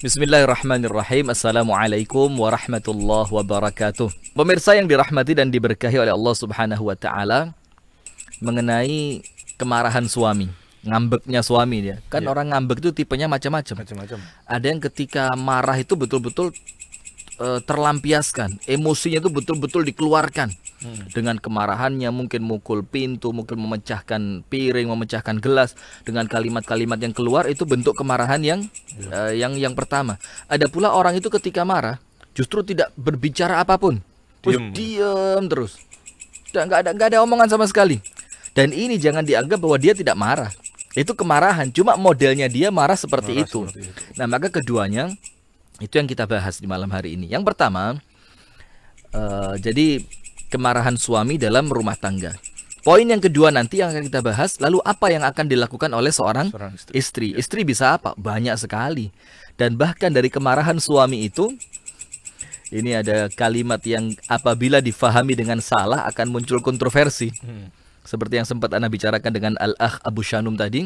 Bismillahirrahmanirrahim. Assalamualaikum warahmatullahi wabarakatuh. Pemirsa yang dirahmati dan diberkahi oleh Allah Subhanahu wa taala, mengenai kemarahan suami, ngambeknya suami dia. Kan orang ngambek itu tipenya macam-macam. Ada yang ketika marah itu betul-betul terlampiaskan, emosinya itu betul-betul dikeluarkan. Dengan kemarahannya mungkin mukul pintu, mungkin memecahkan piring, memecahkan gelas, dengan kalimat-kalimat yang keluar itu bentuk kemarahan yang pertama. Ada pula orang itu ketika marah justru tidak berbicara apapun, diam terus, nggak ada omongan sama sekali. Dan ini jangan dianggap bahwa dia tidak marah, itu kemarahan, cuma modelnya dia marah seperti itu. Nah, maka keduanya itu yang kita bahas di malam hari ini. Yang pertama, jadi kemarahan suami dalam rumah tangga. Poin yang kedua nanti yang akan kita bahas, lalu apa yang akan dilakukan oleh seorang istri. Istri bisa apa? Banyak sekali. Dan bahkan dari kemarahan suami itu, ini ada kalimat yang apabila difahami dengan salah akan muncul kontroversi. Seperti yang sempat Anda bicarakan dengan Al-Akh Abu Shanum tadi.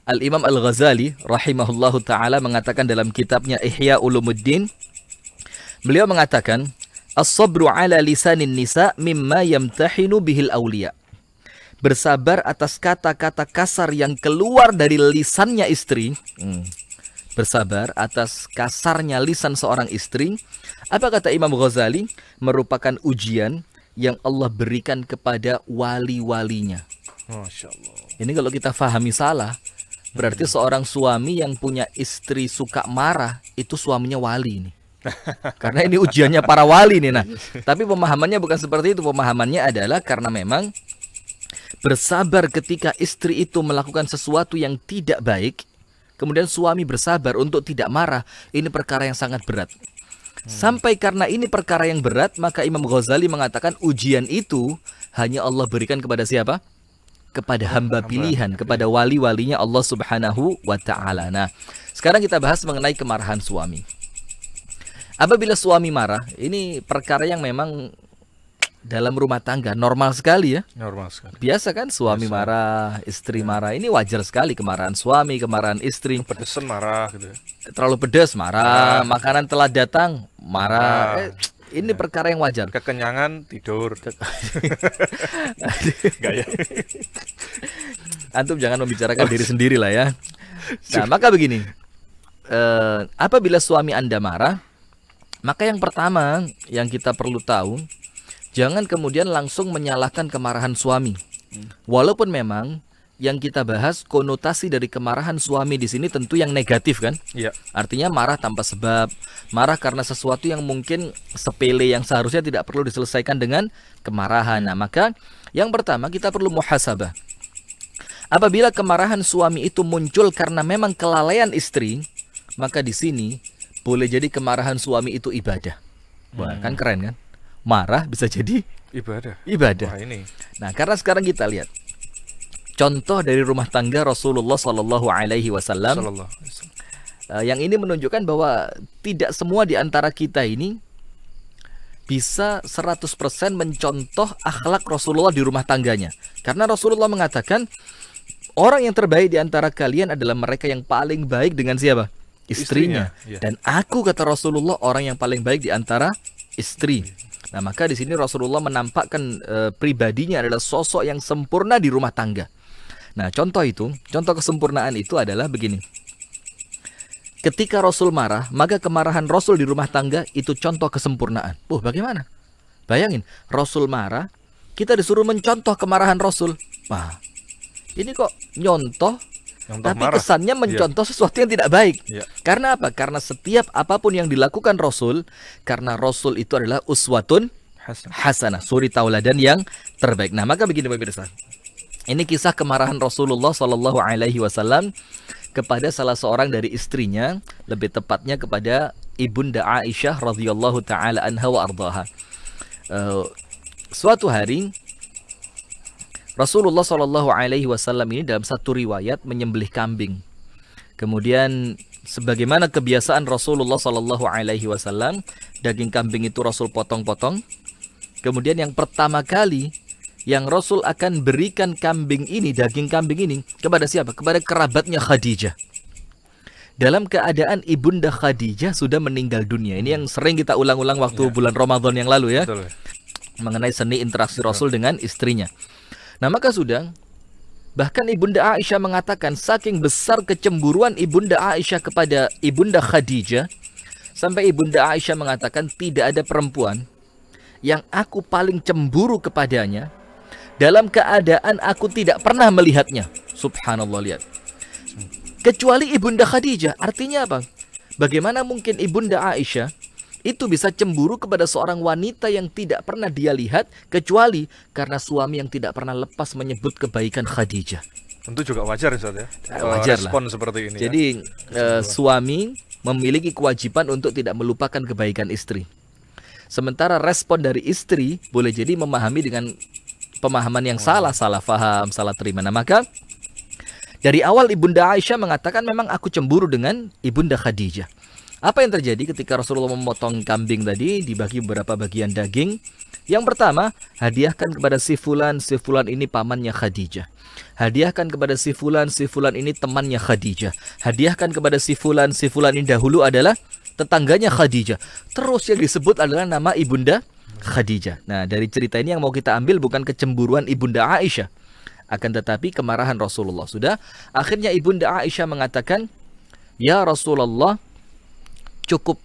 Al-Imam Al-Ghazali rahimahullahu ta'ala mengatakan dalam kitabnya Ihya Ulumuddin, beliau mengatakan, as-sabru ala lisanin nisa mimma yamtahinu bihil awliya. Bersabar atas kata-kata kasar yang keluar dari lisannya istri. Bersabar atas kasarnya lisan seorang istri. Apa kata Imam Ghazali? Merupakan ujian yang Allah berikan kepada wali-walinya. Masya Allah. Ini kalau kita fahami salah, berarti seorang suami yang punya istri suka marah, itu suaminya wali nih. Karena ini ujiannya para wali nih. Nah, tapi pemahamannya bukan seperti itu. Pemahamannya adalah karena memang bersabar ketika istri itu melakukan sesuatu yang tidak baik, kemudian suami bersabar untuk tidak marah, ini perkara yang sangat berat. Sampai karena ini perkara yang berat, maka Imam Ghazali mengatakan ujian itu hanya Allah berikan kepada siapa? Kepada hamba pilihan, kepada wali-walinya Allah Subhanahu wa ta'ala. Nah, sekarang kita bahas mengenai kemarahan suami. Apabila suami marah, ini perkara yang memang dalam rumah tangga normal sekali ya. Normal sekali. Biasa kan suami marah, istri marah. Ini wajar sekali kemarahan suami, kemarahan istri. Pedesan marah gitu. Terlalu pedas marah, makanan telah datang marah. Ini perkara yang wajar. Kekenyangan tidur. Enggak ya. Antum jangan membicarakan diri sendiri lah ya. Nah, maka begini. Apabila suami Anda marah, maka yang pertama yang kita perlu tahu, jangan kemudian langsung menyalahkan kemarahan suami. Walaupun memang yang kita bahas konotasi dari kemarahan suami di sini tentu yang negatif kan? Iya. Artinya marah tanpa sebab, marah karena sesuatu yang mungkin sepele yang seharusnya tidak perlu diselesaikan dengan kemarahan. Nah, maka yang pertama kita perlu muhasabah. Apabila kemarahan suami itu muncul karena memang kelalaian istri, maka di sini boleh jadi kemarahan suami itu ibadah. Wah, kan keren kan? Marah bisa jadi ibadah. Wah, ini. Nah, karena sekarang kita lihat contoh dari rumah tangga Rasulullah Sallallahu Alaihi Wasallam. Yang ini menunjukkan bahwa tidak semua di antara kita ini bisa 100% mencontoh akhlak Rasulullah di rumah tangganya. Karena Rasulullah mengatakan orang yang terbaik di antara kalian adalah mereka yang paling baik dengan siapa? Istrinya. Dan aku, kata Rasulullah, orang yang paling baik di antara istri. Nah, maka di sini Rasulullah menampakkan pribadinya adalah sosok yang sempurna di rumah tangga. Nah, contoh kesempurnaan itu adalah begini. Ketika Rasul marah, maka kemarahan Rasul di rumah tangga itu contoh kesempurnaan. Bagaimana? Bayangin, Rasul marah, kita disuruh mencontoh kemarahan Rasul. Wah, ini kok nyontoh tapi marah. Kesannya mencontoh sesuatu yang tidak baik. Karena apa? Karena setiap apapun yang dilakukan Rasul, karena Rasul itu adalah uswatun hasanah, suri tauladan yang terbaik. Nah, maka begini pemirsa. Ini kisah kemarahan Rasulullah Sallallahu Alaihi Wasallam kepada salah seorang dari istrinya, lebih tepatnya kepada Ibunda Aisyah radhiyallahu taala anha wa ardhaha. Suatu hari Rasulullah Shallallahu Alaihi Wasallam ini dalam satu riwayat menyembelih kambing. Kemudian sebagaimana kebiasaan Rasulullah Shallallahu Alaihi Wasallam, daging kambing itu Rasul potong-potong. Kemudian yang pertama kali yang Rasul akan berikan kambing ini, daging kambing ini kepada siapa? Kepada kerabatnya Khadijah. dalam keadaan Ibunda Khadijah sudah meninggal dunia. Ini yang sering kita ulang-ulang waktu bulan Ramadan yang lalu ya. Betul. Mengenai seni interaksi Rasul dengan istrinya. Nah, maka sudah bahkan Ibunda Aisyah mengatakan saking besar kecemburuan Ibunda Aisyah kepada Ibunda Khadijah, sampai Ibunda Aisyah mengatakan tidak ada perempuan yang aku paling cemburu kepadanya dalam keadaan aku tidak pernah melihatnya. Subhanallah, lihat. Kecuali Ibunda Khadijah. Artinya apa? Bagaimana mungkin Ibunda Aisyah itu bisa cemburu kepada seorang wanita yang tidak pernah dia lihat, kecuali karena suami yang tidak pernah lepas menyebut kebaikan Khadijah. Tentu juga wajar Ustaz ya. Wajar respon lah. Seperti ini. Jadi ya. suami memiliki kewajiban untuk tidak melupakan kebaikan istri. Sementara respon dari istri boleh jadi memahami dengan pemahaman yang salah faham, salah terima. Nah, maka dari awal Ibunda Aisyah mengatakan memang aku cemburu dengan Ibunda Khadijah. Apa yang terjadi ketika Rasulullah memotong kambing tadi, dibagi beberapa bagian daging. Yang pertama, hadiahkan kepada si fulan ini pamannya Khadijah. Hadiahkan kepada si fulan ini temannya Khadijah. Hadiahkan kepada si fulan ini dahulu adalah tetangganya Khadijah. Terus yang disebut adalah nama Ibunda Khadijah. Nah, dari cerita ini yang mau kita ambil bukan kecemburuan Ibunda Aisyah, akan tetapi kemarahan Rasulullah. Sudah, akhirnya Ibunda Aisyah mengatakan, "Ya Rasulullah, cukup,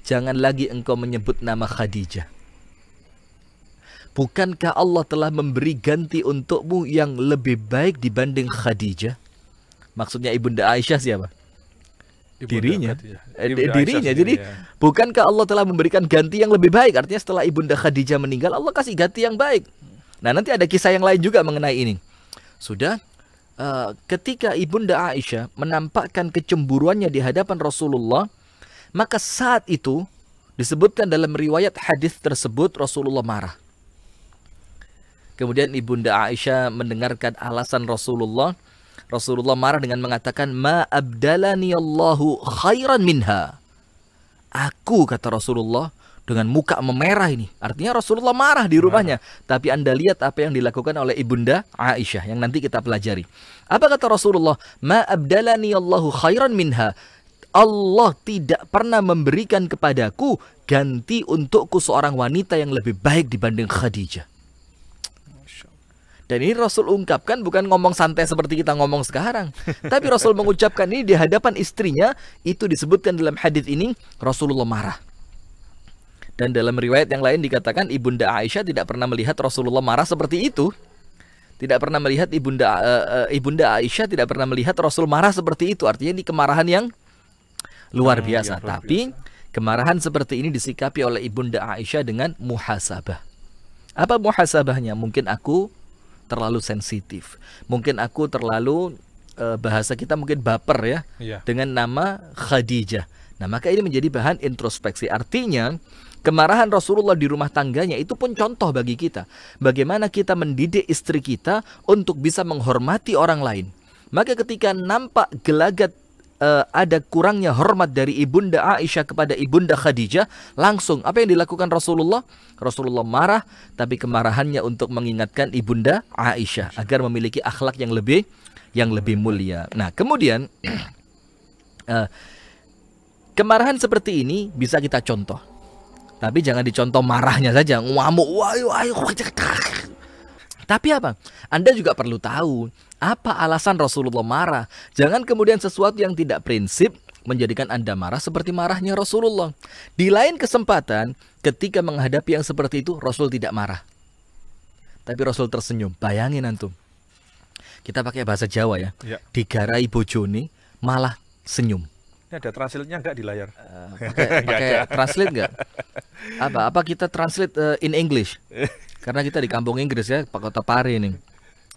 jangan lagi engkau menyebut nama Khadijah. Bukankah Allah telah memberi ganti untukmu yang lebih baik dibanding Khadijah?" Maksudnya Ibunda Aisyah siapa? Dirinya. Dirinya. Jadi bukankah Allah telah memberikan ganti yang lebih baik? Artinya setelah Ibunda Khadijah meninggal, Allah kasih ganti yang baik. Nah, nanti ada kisah yang lain juga mengenai ini. Sudah, ketika Ibunda Aisyah menampakkan kecemburuannya di hadapan Rasulullah, maka saat itu disebutkan dalam riwayat hadis tersebut Rasulullah marah. Kemudian Ibunda Aisyah mendengarkan alasan Rasulullah. Rasulullah marah dengan mengatakan, "Ma abdalani Allahu khairan minha." Aku, kata Rasulullah dengan muka memerah ini. Artinya Rasulullah marah di rumahnya. Tapi Anda lihat apa yang dilakukan oleh Ibunda Aisyah yang nanti kita pelajari. Apa kata Rasulullah? "Ma abdalani Allahu khairan minha." Allah tidak pernah memberikan kepadaku ganti untukku seorang wanita yang lebih baik dibanding Khadijah. Dan ini Rasul ungkapkan bukan ngomong santai seperti kita ngomong sekarang. Tapi Rasul mengucapkan ini di hadapan istrinya. Itu disebutkan dalam hadis ini Rasulullah marah. Dan dalam riwayat yang lain dikatakan Ibunda Aisyah tidak pernah melihat Rasulullah marah seperti itu. Tidak pernah melihat Ibunda Aisyah tidak pernah melihat Rasul marah seperti itu. Artinya ini kemarahan yang luar biasa. Tapi kemarahan seperti ini disikapi oleh Ibunda Aisyah dengan muhasabah. Apa muhasabahnya? Mungkin aku terlalu sensitif. Mungkin aku terlalu bahasa kita mungkin baper ya. Dengan nama Khadijah. Nah, maka ini menjadi bahan introspeksi. Artinya kemarahan Rasulullah di rumah tangganya itu pun contoh bagi kita. Bagaimana kita mendidik istri kita untuk bisa menghormati orang lain. Maka ketika nampak gelagat ada kurangnya hormat dari Ibunda Aisyah kepada Ibunda Khadijah, langsung apa yang dilakukan Rasulullah? Rasulullah marah, tapi kemarahannya untuk mengingatkan Ibunda Aisyah agar memiliki akhlak yang lebih mulia. Nah, kemudian kemarahan seperti ini bisa kita contoh. Tapi jangan dicontoh marahnya saja, ngamuk, tapi apa? Anda juga perlu tahu apa alasan Rasulullah marah. Jangan kemudian sesuatu yang tidak prinsip menjadikan Anda marah seperti marahnya Rasulullah. Di lain kesempatan, ketika menghadapi yang seperti itu, Rasul tidak marah. Tapi Rasul tersenyum. Bayangin antum. Kita pakai bahasa Jawa ya. Digarai bojone malah senyum. Ini ada translate-nya enggak di layar? Pakai translate enggak? Apa kita translate in English? Karena kita di kampung Inggris ya, Pak Kota Pare ini.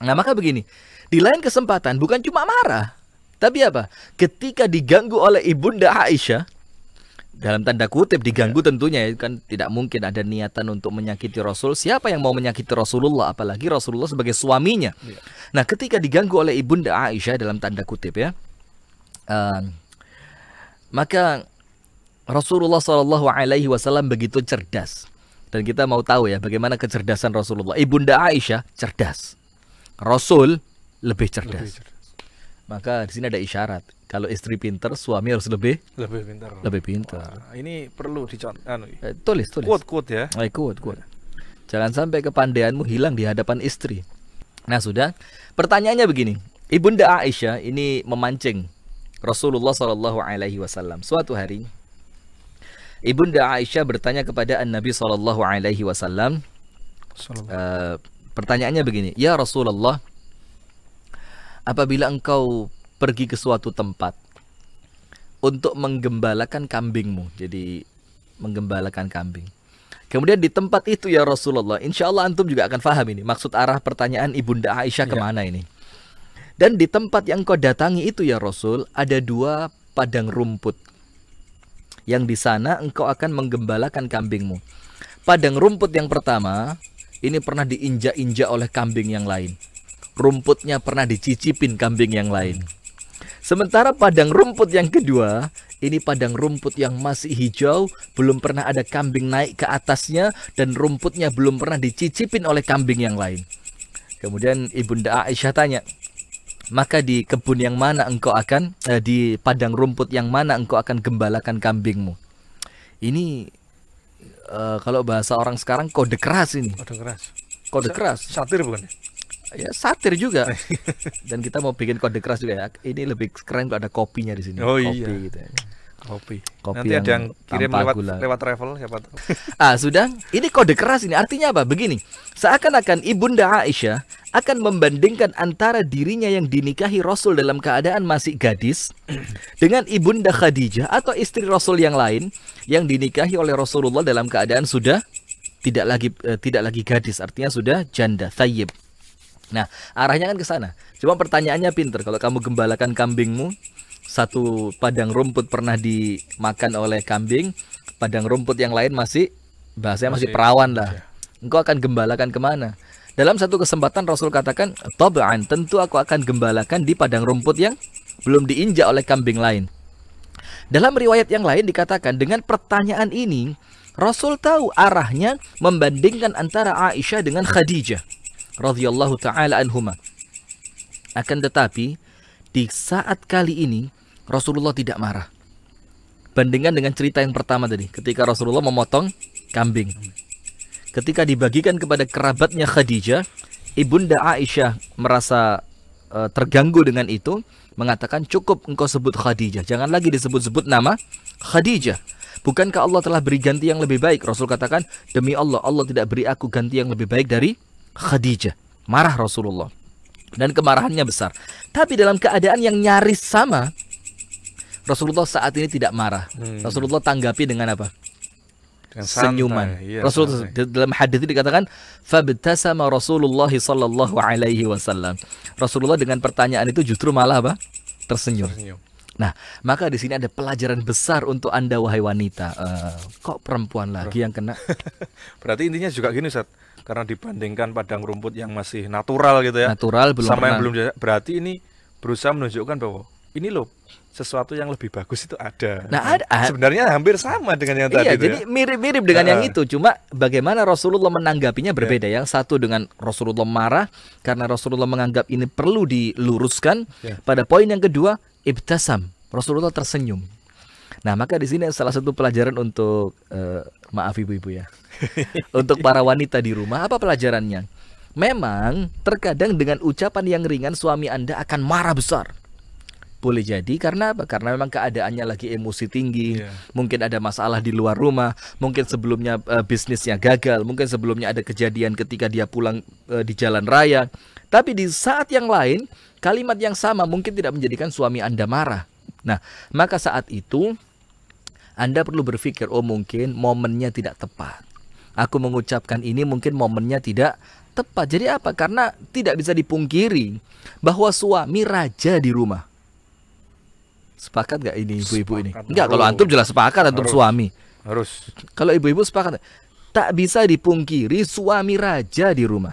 Nah, maka begini, di lain kesempatan bukan cuma marah, tapi apa? Ketika diganggu oleh Ibunda Aisyah, dalam tanda kutip diganggu tentunya ya, kan tidak mungkin ada niatan untuk menyakiti Rasul. Siapa yang mau menyakiti Rasulullah, apalagi Rasulullah sebagai suaminya. Nah, ketika diganggu oleh Ibunda Aisyah dalam tanda kutip ya, maka Rasulullah SAW begitu cerdas. Dan kita mau tahu ya bagaimana kecerdasan Rasulullah. Ibunda Aisyah cerdas, Rasul lebih cerdas. Maka di sini ada isyarat. Kalau istri pintar, suami harus lebih pintar. pintar. Wah, ini perlu dicontoh. Tulis. Quote ya. Quote. Jangan sampai kepandaianmu hilang di hadapan istri. Nah sudah. Pertanyaannya begini. Ibunda Aisyah ini memancing Rasulullah SAW. Suatu hari, Ibunda Aisyah bertanya kepada Nabi SAW. Pertanyaannya begini, ya Rasulullah, apabila engkau pergi ke suatu tempat untuk menggembalakan kambingmu, jadi menggembalakan kambing. Kemudian di tempat itu ya Rasulullah, insya Allah antum juga akan paham ini maksud arah pertanyaan Ibunda Aisyah kemana ini. Dan di tempat yang kau datangi itu ya Rasul, ada 2 padang rumput. Yang di sana engkau akan menggembalakan kambingmu. Padang rumput yang pertama, ini pernah diinjak-injak oleh kambing yang lain. Rumputnya pernah dicicipin kambing yang lain. Sementara padang rumput yang kedua, ini padang rumput yang masih hijau, belum pernah ada kambing naik ke atasnya, dan rumputnya belum pernah dicicipin oleh kambing yang lain. Kemudian Ibunda Aisyah tanya, maka di kebun yang mana engkau akan, di padang rumput yang mana engkau akan gembalakan kambingmu? Ini kalau bahasa orang sekarang kode keras ini. Kode keras. Satir bukan? Ya satir juga. Dan kita mau bikin kode keras juga ya. Ini lebih keren kalau ada kopinya di sini. Oh kopi iya. Gitu ya. Kopi. Kopi Nanti ada yang kirim tanpa gula. lewat travel siapa tahu. Sudah. Ini kode keras ini. Artinya apa? Begini. Seakan-akan Ibunda Aisyah akan membandingkan antara dirinya yang dinikahi Rasul dalam keadaan masih gadis dengan Ibunda Khadijah atau istri Rasul yang lain yang dinikahi oleh Rasulullah dalam keadaan sudah tidak lagi gadis, artinya sudah janda, thayyib. Nah, arahnya kan ke sana. Cuma pertanyaannya pinter. Kalau kamu gembalakan kambingmu, satu padang rumput pernah dimakan oleh kambing, padang rumput yang lain bahasanya masih perawan lah. Engkau akan gembalakan kemana? Dalam satu kesempatan Rasul katakan, tab'an, tentu aku akan gembalakan di padang rumput yang belum diinjak oleh kambing lain. Dalam riwayat yang lain dikatakan, dengan pertanyaan ini, Rasul tahu arahnya membandingkan antara Aisyah dengan Khadijah radhiyallahu ta'ala anhuma. Akan tetapi, di saat kali ini, Rasulullah tidak marah. Bandingkan dengan cerita yang pertama tadi, ketika Rasulullah memotong kambing. Ketika dibagikan kepada kerabatnya Khadijah, Ibunda Aisyah merasa terganggu dengan itu, mengatakan cukup engkau sebut Khadijah, jangan lagi disebut-sebut nama Khadijah. Bukankah Allah telah beri ganti yang lebih baik? Rasul katakan, demi Allah, Allah tidak beri aku ganti yang lebih baik dari Khadijah. Marah Rasulullah. Dan kemarahannya besar. Tapi dalam keadaan yang nyaris sama, Rasulullah saat ini tidak marah. Rasulullah tanggapi dengan apa? Dengan senyuman. Iya, Rasul dalam hadis itu dikatakan, fabtasama Rasulullah sallallahu alaihi wasallam. Rasulullah dengan pertanyaan itu justru malah apa? Tersenyum. Nah, maka di sini ada pelajaran besar untuk Anda wahai wanita. Kok perempuan lagi yang kena? Berarti intinya juga gini, Ustaz. Karena dibandingkan padang rumput yang masih natural gitu ya. Natural belum sama pernah. Yang belum, berarti ini berusaha menunjukkan bahwa ini loh sesuatu yang lebih bagus itu ada. Nah, sebenarnya hampir sama dengan yang tadi. Iya, jadi mirip-mirip dengan yang itu. Cuma bagaimana Rasulullah menanggapinya berbeda. Yang satu dengan Rasulullah marah karena Rasulullah menganggap ini perlu diluruskan. Pada poin yang kedua, ibtasam. Rasulullah tersenyum. Nah, maka di sini salah satu pelajaran untuk maaf ibu-ibu ya. Untuk para wanita di rumah, apa pelajarannya? Memang terkadang dengan ucapan yang ringan suami Anda akan marah besar. Boleh jadi karena apa? Karena memang keadaannya lagi emosi tinggi, mungkin ada masalah di luar rumah, mungkin sebelumnya bisnisnya gagal, mungkin sebelumnya ada kejadian ketika dia pulang di jalan raya. Tapi di saat yang lain, kalimat yang sama mungkin tidak menjadikan suami Anda marah. Nah, maka saat itu Anda perlu berpikir, oh mungkin momennya tidak tepat. Aku mengucapkan ini mungkin momennya tidak tepat. Jadi apa? Karena tidak bisa dipungkiri bahwa suami raja di rumah. Sepakat gak ini ibu-ibu ini? Enggak, kalau antum jelas sepakat, antum suami. Harus. Kalau ibu-ibu sepakat. Tak bisa dipungkiri suami raja di rumah.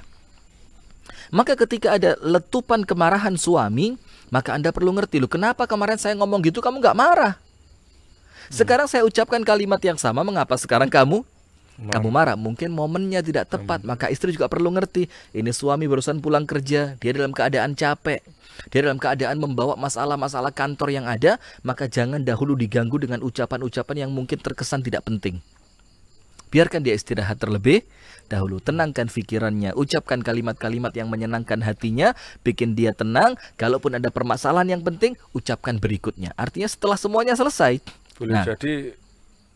Maka ketika ada letupan kemarahan suami, maka Anda perlu ngerti, loh, kenapa kemarin saya ngomong gitu kamu gak marah? Sekarang saya ucapkan kalimat yang sama, mengapa sekarang kamu Kamu marah, mungkin momennya tidak tepat. Maka istri juga perlu ngerti, ini suami barusan pulang kerja, dia dalam keadaan capek, dia dalam keadaan membawa masalah-masalah kantor yang ada. Maka jangan dahulu diganggu dengan ucapan-ucapan yang mungkin terkesan tidak penting. Biarkan dia istirahat terlebih dahulu, tenangkan pikirannya, ucapkan kalimat-kalimat yang menyenangkan hatinya, bikin dia tenang. Kalaupun ada permasalahan yang penting, ucapkan berikutnya. Artinya setelah semuanya selesai, Boleh jadi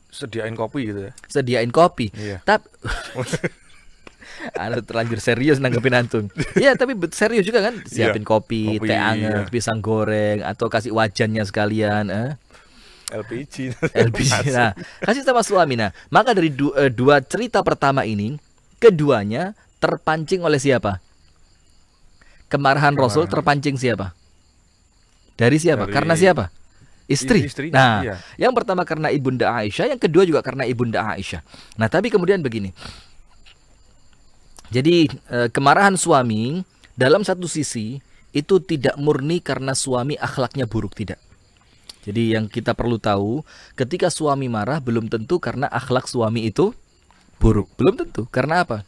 sediain kopi gitu ya. Sediain kopi. Iya. Tapi ada terlanjur serius nanggepin antum. Iya, tapi serius juga kan, siapin kopi, teh anget, pisang goreng, atau kasih wajannya sekalian. LPG. LPG. Nah, kasih sama suami. Nah, maka dari dua cerita pertama ini, keduanya terpancing oleh siapa? Kemarahan Rasul terpancing siapa? Dari siapa? Karena siapa? Istri. Nah, yang pertama karena Ibunda Aisyah, yang kedua juga karena Ibunda Aisyah. Nah, tapi kemudian begini. Jadi kemarahan suami dalam satu sisi itu tidak murni karena suami akhlaknya buruk, tidak. Jadi yang kita perlu tahu, ketika suami marah belum tentu karena akhlak suami itu buruk. Belum tentu. Karena apa?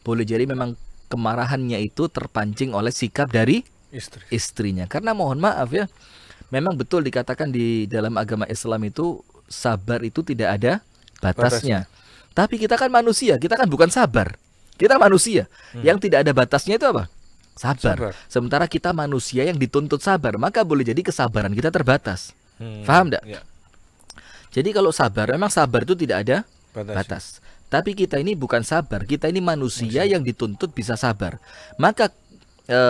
Boleh jadi memang kemarahannya itu terpancing oleh sikap dari istrinya. Karena mohon maaf ya, memang betul dikatakan di dalam agama Islam itu sabar itu tidak ada batasnya. Tapi kita kan manusia, kita kan bukan sabar. Kita manusia. Yang tidak ada batasnya itu apa? Sabar. Sementara kita manusia yang dituntut sabar, maka boleh jadi kesabaran kita terbatas. Paham enggak? Ya. Jadi kalau sabar, memang sabar itu tidak ada batas. Tapi kita ini bukan sabar, kita ini manusia yang dituntut bisa sabar. Maka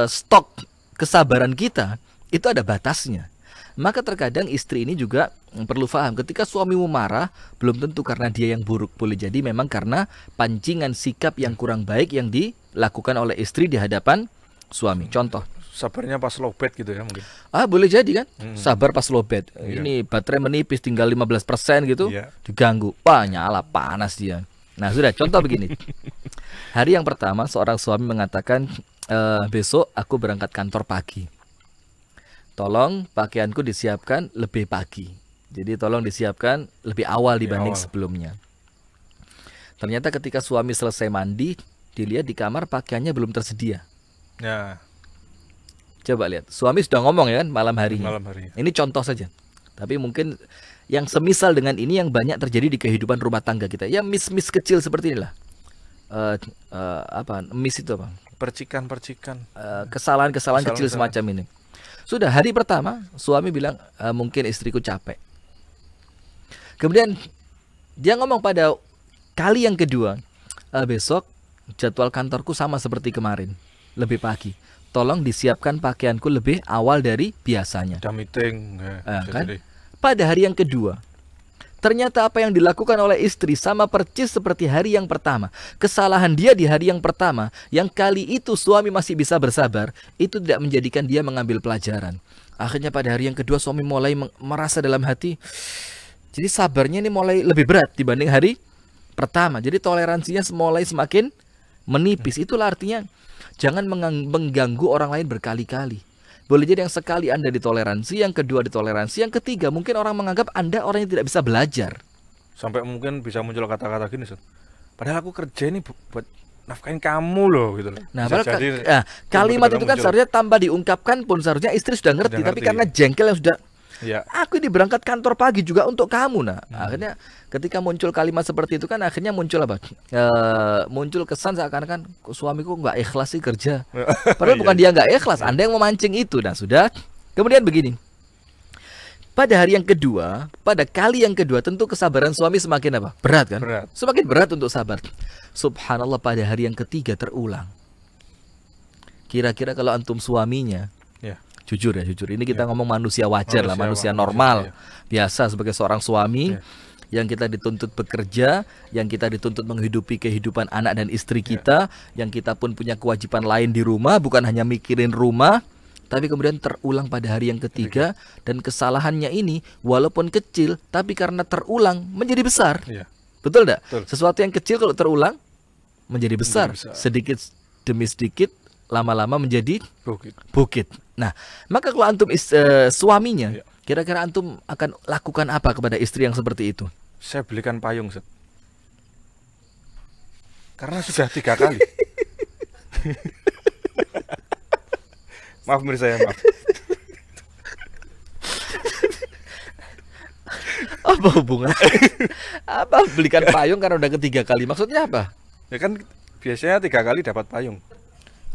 stok kesabaran kita itu ada batasnya. Maka terkadang istri ini juga perlu paham, ketika suamimu marah belum tentu karena dia yang buruk, boleh jadi memang karena pancingan sikap yang kurang baik yang dilakukan oleh istri di hadapan suami. Contoh, sabarnya pas lowbat gitu ya mungkin. Boleh jadi kan, sabar pas lowbat. Ini baterai menipis tinggal 15% gitu, diganggu, nyala panas dia. Nah sudah, contoh begini. Hari yang pertama seorang suami mengatakan, besok aku berangkat kantor pagi, tolong pakaianku disiapkan lebih pagi. Jadi tolong disiapkan lebih awal dibanding sebelumnya. Ternyata ketika suami selesai mandi, dilihat di kamar pakaiannya belum tersedia. Ya. Coba lihat, suami sudah ngomong ya kan malam harinya. Ini contoh saja. Tapi mungkin yang semisal dengan ini yang banyak terjadi di kehidupan rumah tangga kita. Ya miss kecil seperti inilah. Miss itu apa? Percikan-percikan. Kesalahan-kesalahan kecil semacam ini. Sudah hari pertama suami bilang mungkin istriku capek. Kemudian dia ngomong pada kali yang kedua, besok jadwal kantorku sama seperti kemarin, lebih pagi. Tolong disiapkan pakaianku lebih awal dari biasanya. Ada meeting. Kan? Pada hari yang kedua, ternyata apa yang dilakukan oleh istri sama persis seperti hari yang pertama. Kesalahan dia di hari yang pertama, yang kali itu suami masih bisa bersabar, itu tidak menjadikan dia mengambil pelajaran. Akhirnya pada hari yang kedua suami mulai merasa dalam hati, jadi sabarnya ini mulai lebih berat dibanding hari pertama. Jadi toleransinya mulai semakin menipis. Itulah artinya jangan mengganggu orang lain berkali-kali. Boleh jadi yang sekali Anda ditoleransi, yang kedua ditoleransi, yang ketiga mungkin orang menganggap Anda orang yang tidak bisa belajar. Sampai mungkin bisa muncul kata-kata gini, padahal aku kerja ini buat nafkahin kamu loh gitu. Nah, kalimat itu kan seharusnya tanpa diungkapkan pun seharusnya istri sudah ngerti, tapi karena jengkel yang sudah, aku ini berangkat kantor pagi juga untuk kamu. Nah, akhirnya ketika muncul kalimat seperti itu kan akhirnya muncul apa? Muncul kesan seakan-akan suamiku nggak ikhlas sih kerja. Padahal bukan dia nggak ikhlas, Anda yang memancing itu. Nah sudah. Kemudian begini. Pada hari yang kedua, pada kali yang kedua tentu kesabaran suami semakin apa? Berat kan? Semakin berat untuk sabar. Subhanallah, pada hari yang ketiga terulang. Kira-kira kalau antum suaminya, jujur ya, jujur. Ini kita ngomong manusia wajar lah, manusia normal, biasa sebagai seorang suami yang kita dituntut bekerja, yang kita dituntut menghidupi kehidupan anak dan istri kita, yang kita pun punya kewajiban lain di rumah, bukan hanya mikirin rumah, tapi kemudian terulang pada hari yang ketiga, dan kesalahannya ini walaupun kecil, tapi karena terulang menjadi besar. Betul enggak? Sesuatu yang kecil kalau terulang menjadi besar, sedikit demi sedikit, lama-lama menjadi bukit. Nah, maka kalau antum suaminya, kira-kira antum akan lakukan apa kepada istri yang seperti itu? Saya belikan payung, Set. Karena sudah 3 kali. Maaf Mirsa ya, maaf. Apa hubungan? Apa belikan payung karena udah ketiga kali? Maksudnya apa? Ya kan biasanya 3 kali dapat payung.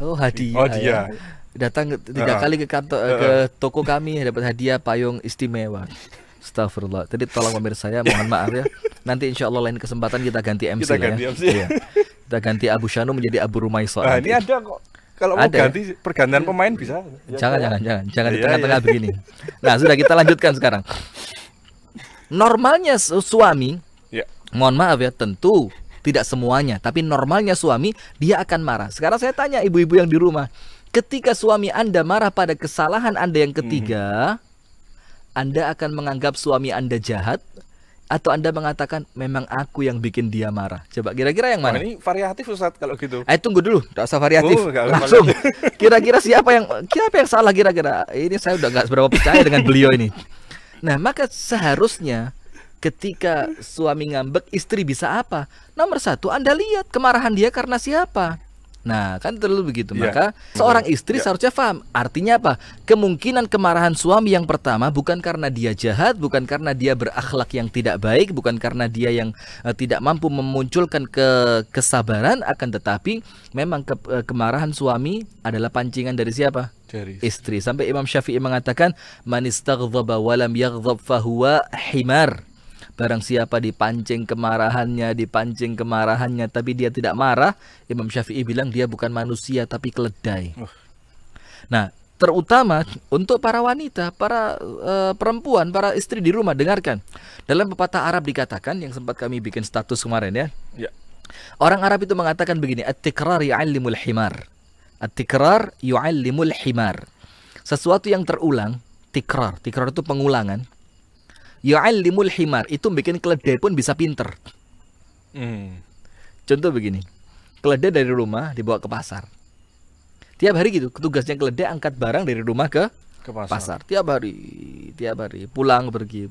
Oh, hadiah. Oh, dia. Datang 3 kali ke kantor ke toko kami dapat hadiah payung istimewa. Astagfirullah. Tadi tolong pemirsa saya, mohon maaf ya. Nanti insya Allah lain kesempatan kita ganti MC Kita lah ganti ya. MC. Iya. Kita ganti Abu Syanu menjadi Abu Rumaisa. Nah, ini ada kok. Kalau mau Ada ya? ganti pergantian pemain bisa. Jangan di Iya, tengah-tengah iya. begini. Nah, sudah kita lanjutkan sekarang. Normalnya suami, Ya. mohon maaf ya, tentu tidak semuanya, tapi normalnya suami dia akan marah. Sekarang saya tanya ibu-ibu yang di rumah, ketika suami Anda marah pada kesalahan Anda yang ketiga, Anda akan menganggap suami Anda jahat atau Anda mengatakan memang aku yang bikin dia marah? Coba kira-kira yang Wah, mana? ini variatif Ustaz kalau gitu. Tunggu dulu, tidak usah variatif. Oh, nggak usah Langsung. Kira-kira siapa yang salah kira-kira? Ini saya udah nggak seberapa percaya dengan beliau ini. Nah, maka seharusnya ketika suami ngambek, istri bisa apa? Nomor satu, Anda lihat kemarahan dia karena siapa. Nah, kan terlalu begitu. Iya. Maka seorang istri Iya. seharusnya paham. Artinya apa? Kemungkinan kemarahan suami yang pertama bukan karena dia jahat, bukan karena dia berakhlak yang tidak baik, bukan karena dia yang tidak mampu memunculkan kesabaran, akan tetapi memang kemarahan suami adalah pancingan dari siapa? Dari Istri. Sampai Imam Syafi'i mengatakan, man istaghdhaba wa lam yaghdhab fahuwa himar. Barang siapa dipancing kemarahannya tapi dia tidak marah, Imam Syafi'i bilang dia bukan manusia tapi keledai. Nah, terutama untuk para wanita, para perempuan, para istri di rumah, dengarkan. Dalam pepatah Arab dikatakan, yang sempat kami bikin status kemarin ya. Ya. Orang Arab itu mengatakan begini, at-tikrar yu'allimul himar. At-tikrar yu'allimul himar. Sesuatu yang terulang, tikrar itu pengulangan. Yu'allimul himar, itu bikin keledai pun bisa pinter. Contoh begini, keledai dari rumah dibawa ke pasar. Tiap hari gitu, tugasnya keledai angkat barang dari rumah ke pasar. Tiap hari, pulang pergi.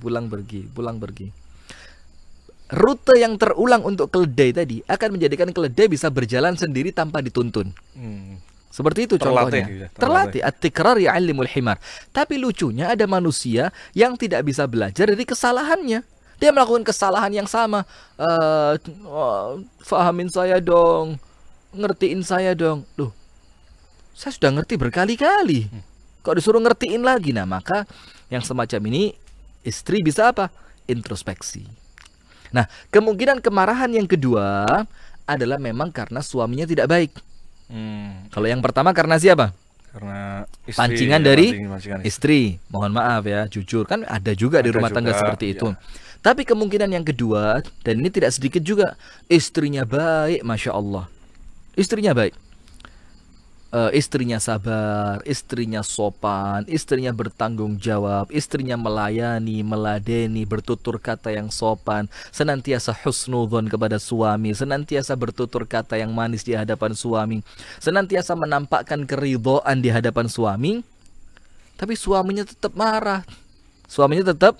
Rute yang terulang untuk keledai tadi akan menjadikan keledai bisa berjalan sendiri tanpa dituntun. Seperti itu contohnya. Terlatih. At-tikrar ya'allimul himar. Tapi lucunya ada manusia yang tidak bisa belajar dari kesalahannya. Dia melakukan kesalahan yang sama. Fahamin saya dong. Ngertiin saya dong. Loh, saya sudah ngerti berkali-kali. Kok disuruh ngertiin lagi? Nah, maka yang semacam ini istri bisa apa? Introspeksi. Nah, kemungkinan kemarahan yang kedua adalah memang karena suaminya tidak baik. Kalau yang pertama karena siapa? Karena istri, pancingan dari pancingan istri. Mohon maaf ya, jujur, kan ada juga di rumah tangga seperti itu. Tapi kemungkinan yang kedua, dan ini tidak sedikit juga, istrinya baik, Masya Allah. Istrinya baik. Istrinya sabar, istrinya sopan, istrinya bertanggung jawab, istrinya melayani, meladeni, bertutur kata yang sopan, senantiasa husnudzon kepada suami, senantiasa bertutur kata yang manis di hadapan suami, senantiasa menampakkan keridhaan di hadapan suami, tapi suaminya tetap marah. Suaminya tetap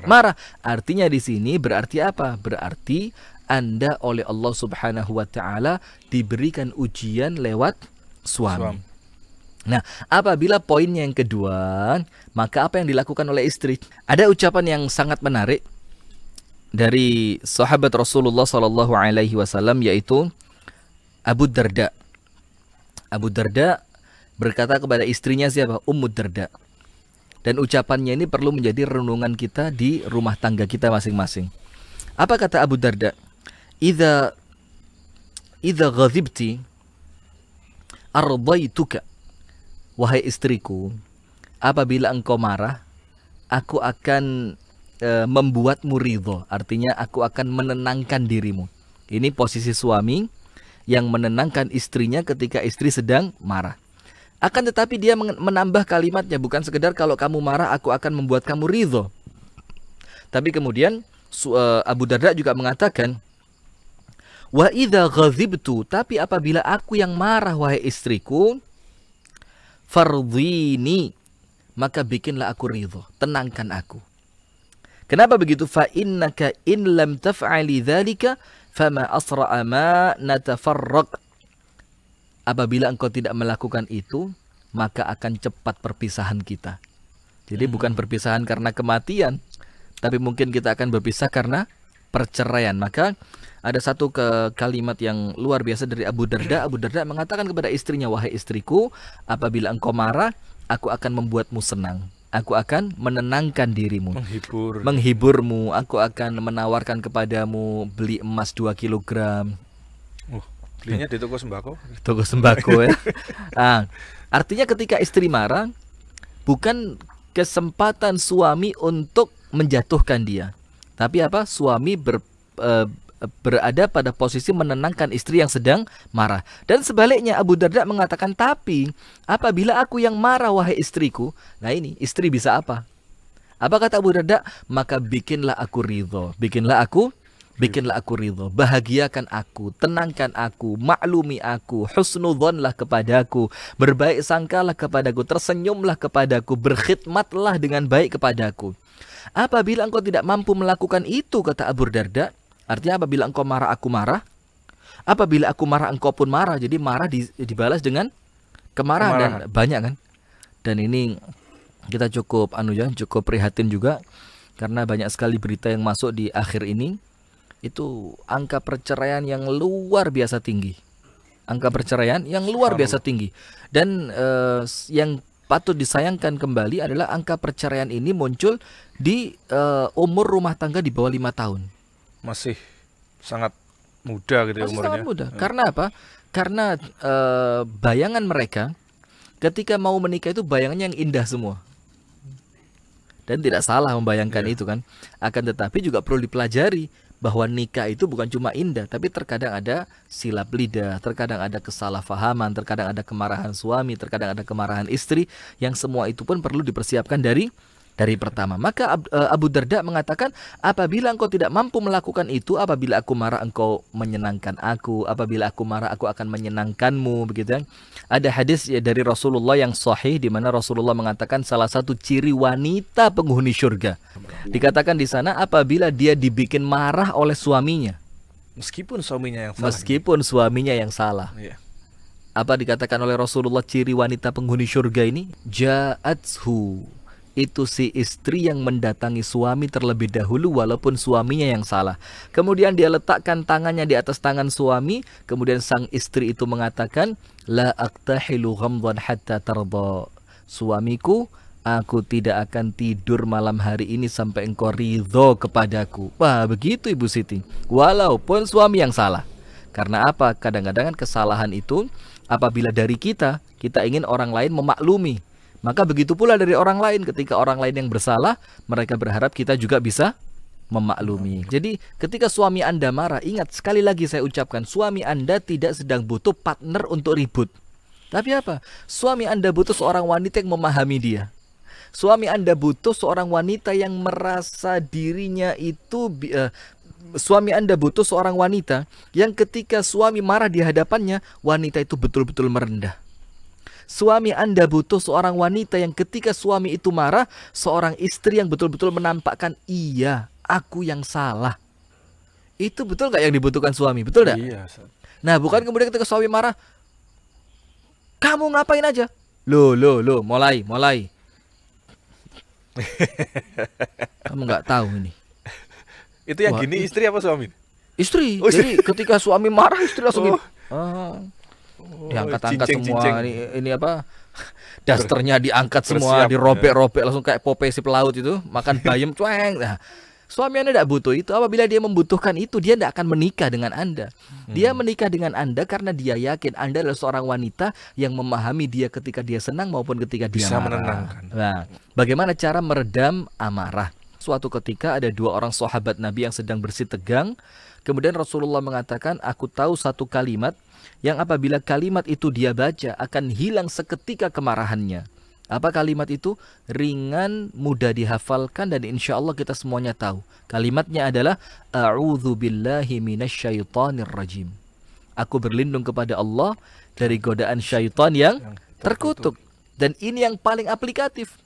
marah. Artinya di sini berarti apa? Berarti Anda oleh Allah Subhanahu wa taala diberikan ujian lewat suami. Nah, apabila poinnya yang kedua, maka apa yang dilakukan oleh istri? Ada ucapan yang sangat menarik dari sahabat Rasulullah sallallahu alaihi wasallam, yaitu Abu Darda. Abu Darda berkata kepada istrinya siapa? Ummu Darda. Dan ucapannya ini perlu menjadi renungan kita di rumah tangga kita masing-masing. Apa kata Abu Darda? Idza ghadibti ardaituka, wahai istriku, apabila engkau marah, aku akan membuatmu ridho. Artinya aku akan menenangkan dirimu. Ini posisi suami yang menenangkan istrinya ketika istri sedang marah. Akan tetapi dia menambah kalimatnya, bukan sekedar kalau kamu marah aku akan membuat kamu ridho. Tapi kemudian Abu Darda juga mengatakan, wa idza ghadhibtu, tapi apabila aku yang marah wahai istriku, fardhini, maka bikinlah aku ridho, tenangkan aku. Kenapa begitu? Fa innaka in lam taf'ali dzalika fama asra'a ma natafarraq. Apabila engkau tidak melakukan itu, maka akan cepat perpisahan kita. Jadi bukan perpisahan karena kematian, tapi mungkin kita akan berpisah karena perceraian. Maka ada satu kalimat yang luar biasa dari Abu Darda. Abu Darda mengatakan kepada istrinya, wahai istriku, apabila engkau marah, aku akan membuatmu senang. Aku akan menenangkan dirimu, menghiburmu. Aku akan menawarkan kepadamu beli emas 2 kilogram. Belinya di toko sembako. Toko sembako ya. Artinya ketika istri marah, bukan kesempatan suami untuk menjatuhkan dia, tapi apa? Suami berada pada posisi menenangkan istri yang sedang marah. Dan sebaliknya Abu Darda mengatakan, tapi apabila aku yang marah wahai istriku, nah ini istri bisa apa? Apa kata Abu Darda? Maka bikinlah aku ridho, bikinlah aku ridho, bahagiakan aku, tenangkan aku, maklumi aku, husnudzonlah kepadaku, berbaik sangkalah kepadaku, tersenyumlah kepadaku, berkhidmatlah dengan baik kepadaku. Apabila engkau tidak mampu melakukan itu, kata Abu Darda, artinya apabila engkau marah, aku marah. Apabila aku marah, engkau pun marah. Jadi marah dibalas dengan kemarahan. Dan banyak kan. Dan ini kita cukup prihatin juga, karena banyak sekali berita yang masuk di akhir ini. Itu angka perceraian yang luar biasa tinggi. Dan yang patut disayangkan kembali adalah angka perceraian ini muncul di umur rumah tangga di bawah 5 tahun. Masih sangat muda gitu ya umurnya. Sangat muda. Karena apa? Karena bayangan mereka ketika mau menikah itu bayangannya yang indah semua. Dan tidak salah membayangkan itu kan. Akan tetapi juga perlu dipelajari bahwa nikah itu bukan cuma indah, tapi terkadang ada silap lidah, terkadang ada kesalahpahaman, terkadang ada kemarahan suami, terkadang ada kemarahan istri, yang semua itu pun perlu dipersiapkan dari pertama. Maka Abu Darda mengatakan, apabila engkau tidak mampu melakukan itu, apabila aku marah engkau menyenangkan aku, apabila aku marah aku akan menyenangkanmu, begitu. Ada hadis ya dari Rasulullah yang sahih di mana Rasulullah mengatakan salah satu ciri wanita penghuni surga. Dikatakan di sana apabila dia dibikin marah oleh suaminya. Meskipun suaminya yang salah. Iya. Apa dikatakan oleh Rasulullah ciri wanita penghuni surga ini? Ja'athu. Itu si istri yang mendatangi suami terlebih dahulu walaupun suaminya yang salah. Kemudian dia letakkan tangannya di atas tangan suami. Kemudian sang istri itu mengatakan, La aktahilu ghamdan hatta tarda. Suamiku, aku tidak akan tidur malam hari ini sampai engkau ridho kepadaku. Wah, begitu Ibu Siti. Walaupun suami yang salah. Karena apa? Kadang-kadang kesalahan itu apabila dari kita ingin orang lain memaklumi. Maka begitu pula dari orang lain, ketika orang lain yang bersalah, mereka berharap kita juga bisa memaklumi. Jadi ketika suami Anda marah, ingat sekali lagi saya ucapkan, suami Anda tidak sedang butuh partner untuk ribut. Tapi apa? Suami Anda butuh seorang wanita yang memahami dia. Suami Anda butuh seorang wanita yang merasa dirinya itu suami Anda butuh seorang wanita yang ketika suami marah di hadapannya, wanita itu betul-betul merendah. Suami Anda butuh seorang wanita yang ketika suami itu marah, seorang istri yang betul-betul menampakkan, iya, aku yang salah. Itu betul gak yang dibutuhkan suami? Betul gak? Iya. Nah, bukan kemudian ketika suami marah, kamu ngapain aja? Loh, mulai. Kamu gak tahu ini. Itu yang gini istri apa suami? Istri. Jadi ketika suami marah, istri langsung diangkat-angkat semua. Ini apa? Dasternya diangkat semua, dirobek-robek langsung kayak Popeye si pelaut itu, makan bayam cueng. Nah, suami Anda tidak butuh itu. Apabila dia membutuhkan itu, dia tidak akan menikah dengan Anda. Dia menikah dengan Anda karena dia yakin Anda adalah seorang wanita yang memahami dia ketika dia senang maupun ketika dia bisa marah. Menenangkan. Nah, bagaimana cara meredam amarah? Suatu ketika ada 2 orang sahabat Nabi yang sedang bersih tegang. Kemudian Rasulullah mengatakan, aku tahu satu kalimat yang apabila kalimat itu dia baca akan hilang seketika kemarahannya. Apa kalimat itu? Ringan, mudah dihafalkan, dan insya Allah kita semuanya tahu. Kalimatnya adalah A'udzu billahi minasyaitonir rajim. Aku berlindung kepada Allah dari godaan syaitan yang terkutuk. Dan ini yang paling aplikatif.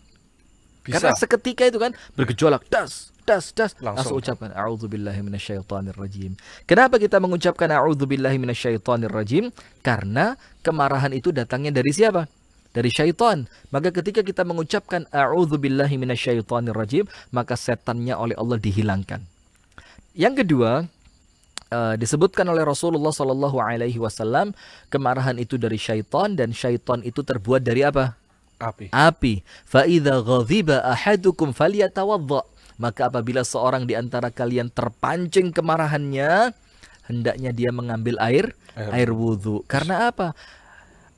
Karena seketika itu kan bergejolak, das, langsung Langsung. ucapkan a'udzubillahi minasyaitonirrajim. Kenapa kita mengucapkan a'udzubillahi minasyaitonirrajim? Karena kemarahan itu datangnya dari siapa? Dari syaitan. Maka ketika kita mengucapkan a'udzubillahi minasyaitonirrajim, maka setannya oleh Allah dihilangkan. Yang kedua, disebutkan oleh Rasulullah Shallallahu Alaihi Wasallam, kemarahan itu dari syaitan, dan syaitan itu terbuat dari apa? Api. Fa'idha ghadhiba ahadukum falyatawadda. Maka apabila seorang di antara kalian terpancing kemarahannya, hendaknya dia mengambil air wudhu. Karena apa?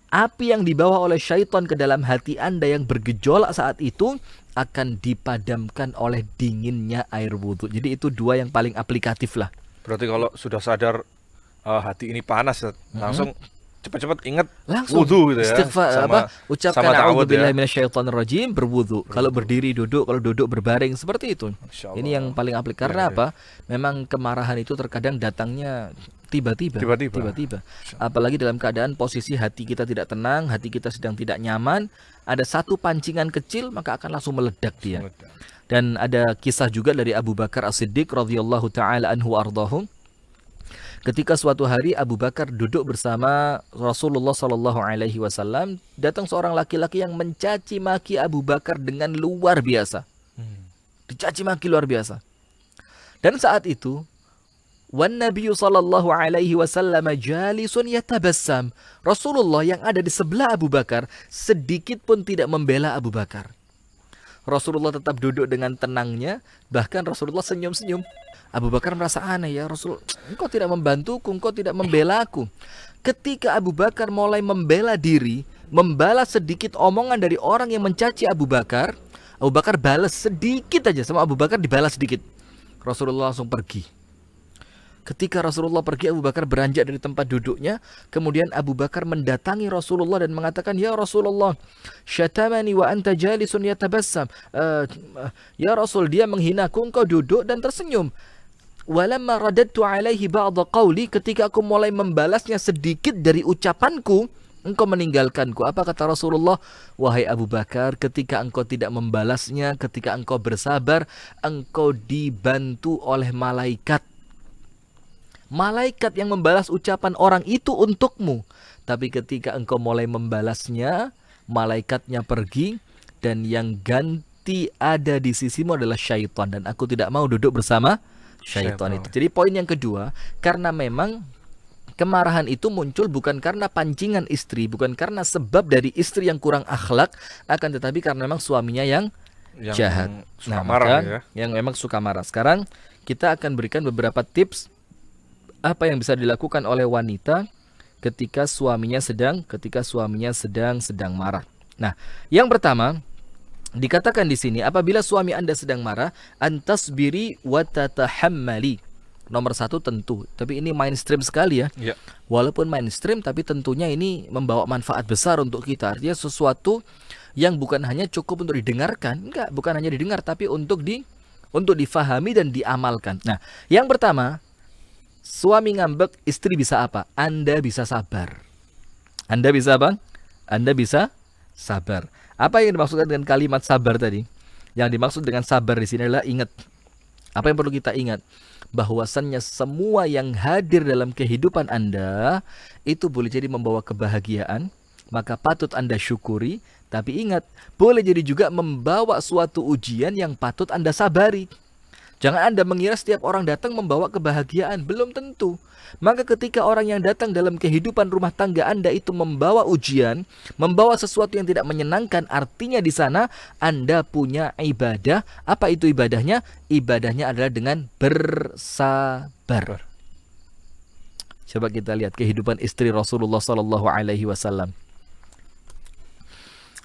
Api yang dibawa oleh syaitan ke dalam hati Anda yang bergejolak saat itu akan dipadamkan oleh dinginnya air wudhu. Jadi itu dua yang paling aplikatif lah. Berarti kalau sudah sadar hati ini panas, langsung cepat-cepat ingat langsung wudhu gitu ya. Istighfar, ucapkan ta'awud a'udzubillahi ya. minasyaitonirrajim, berwudhu. Kalau berdiri duduk, kalau duduk berbaring, seperti itu. Ini yang paling aplik. Karena apa? Memang kemarahan itu terkadang datangnya tiba-tiba. Apalagi dalam keadaan posisi hati kita tidak tenang, hati kita sedang tidak nyaman, ada satu pancingan kecil maka akan langsung meledak dia. Dan ada kisah juga dari Abu Bakar As-Siddiq radhiyallahu taala anhu ardhahum. Ketika suatu hari Abu Bakar duduk bersama Rasulullah Sallallahu Alaihi Wasallam, datang seorang laki-laki yang mencaci maki Abu Bakar dengan luar biasa, dicaci maki luar biasa. Dan saat itu, wan Nabiyyu Sallallahu Alaihi Wasallam jalisun yatabassam. Rasulullah yang ada di sebelah Abu Bakar sedikit pun tidak membela Abu Bakar. Rasulullah tetap duduk dengan tenangnya, bahkan Rasulullah senyum-senyum. Abu Bakar merasa aneh, ya Rasul, engkau tidak membantuku, engkau tidak membela aku. Ketika Abu Bakar mulai membela diri, membalas sedikit omongan dari orang yang mencaci Abu Bakar balas sedikit aja, sama Abu Bakar dibalas sedikit. Rasulullah langsung pergi. Ketika Rasulullah pergi, Abu Bakar beranjak dari tempat duduknya. Kemudian Abu Bakar mendatangi Rasulullah dan mengatakan, ya Rasulullah, syatamani wa anta jalisun yatabassam. Ya Rasul, dia menghinaku, engkau duduk dan tersenyum. Walamma radadtu alaihi ba'da qawli, ketika aku mulai membalasnya sedikit dari ucapanku, engkau meninggalkanku. Apa kata Rasulullah? Wahai Abu Bakar, ketika engkau tidak membalasnya, ketika engkau bersabar, engkau dibantu oleh malaikat. Malaikat yang membalas ucapan orang itu untukmu. Tapi ketika engkau mulai membalasnya, malaikatnya pergi, dan yang ganti ada di sisimu adalah syaitan. Dan aku tidak mau duduk bersama syaitan itu. Jadi poin yang kedua, karena memang kemarahan itu muncul bukan karena pancingan istri, bukan karena sebab dari istri yang kurang akhlak, akan tetapi karena memang suaminya yang jahat. Suka marah ya. Yang memang suka marah. Sekarang kita akan berikan beberapa tips apa yang bisa dilakukan oleh wanita ketika suaminya sedang marah. Nah, yang pertama dikatakan di sini, apabila suami Anda sedang marah, antasbiri wa tatahammali. Nomor satu tentu, tapi ini mainstream sekali ya. Walaupun mainstream, tapi tentunya ini membawa manfaat besar untuk kita. Artinya sesuatu yang bukan hanya cukup untuk didengarkan, bukan hanya didengar, tapi untuk difahami dan diamalkan. Nah, yang pertama, suami ngambek, istri bisa apa? Anda bisa sabar. Anda bisa apa? Anda bisa sabar. Apa yang dimaksudkan dengan kalimat sabar tadi? Yang dimaksud dengan sabar di sini adalah ingat. Apa yang perlu kita ingat? Bahwasannya semua yang hadir dalam kehidupan Anda itu boleh jadi membawa kebahagiaan, maka patut Anda syukuri. Tapi ingat, boleh jadi juga membawa suatu ujian yang patut Anda sabari. Jangan Anda mengira setiap orang datang membawa kebahagiaan, belum tentu. Maka ketika orang yang datang dalam kehidupan rumah tangga Anda itu membawa ujian, membawa sesuatu yang tidak menyenangkan, artinya di sana Anda punya ibadah. Apa itu ibadahnya? Ibadahnya adalah dengan bersabar. Coba kita lihat kehidupan istri Rasulullah Sallallahu Alaihi Wasallam.